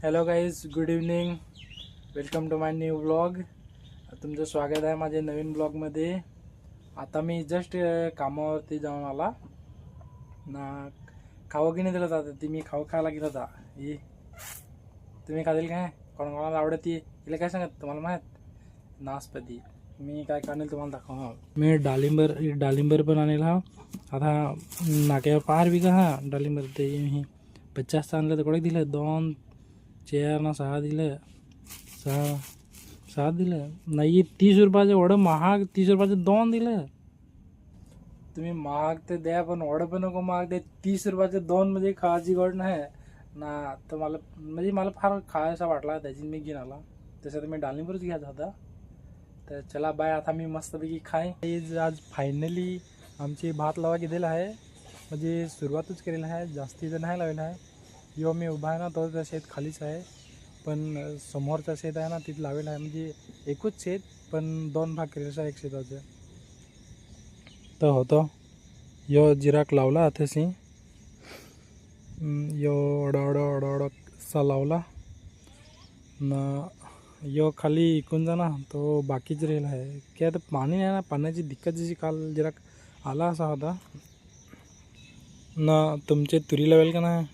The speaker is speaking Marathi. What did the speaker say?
Hello guys, good evening. Welcome to my new blog. तुमचं स्वागत आहे माझ्या नवीन ब्लॉगमध्ये. आता मी जस्ट कामावरती जाऊन आला ना. खावं की नाही दिलं जातं ती मी खायला गेलं होता. ही तुम्ही खातील काय? कोणाला आवडती तिला काय सांगत तुम्हाला माहीत? नासपती. मी काय काढेल तुम्हाला दाखवणार. मी डाळिंबर पण आणला. आता नाक्यावर पार बी का हा डाळिंबर ते 50 आणलं तर कडे दिलं. 2 चेअर ना 6 दिलं. 6 दिलं नाही. 30 रुपयाचं एवढं महाग. 30 रुपयाचं 2 दिलं. तुम्ही महाग ते द्या पण एवढं पण नको महाग दे. 30 रुपयाचं 2 म्हणजे खायची गोड नाही ना. तर मला फार खायचा वाटला त्याची मी घेऊन आला. तसं मी डाळिंबरच घ्यायचा होता. तर चला बाय. आता मी मस्तपैकी आज फायनली आमची भात लावा गेलेला आहे. म्हणजे सुरुवातच केलेलं आहे, जास्तीचं नाही लावलेलं आहे. जेव्हा मी उभा आहे ना तो शेत खालीच आहे, पण समोरचा शेत आहे ना तिथं लावेल आहे. म्हणजे एकच शेत पण 2 भाग केलेलं आहे एक शेताचं. तर होतं यो जिराक लावला तशी यो ओढा सा लावला ना. यो खाली इकून जा ना तो बाकीच रेल आहे की आता पाणी नाही ना. पाण्याची दिक्कत जशी काल जिराक आला असा होता ना. तुमचे तुरी लावेल का नाही?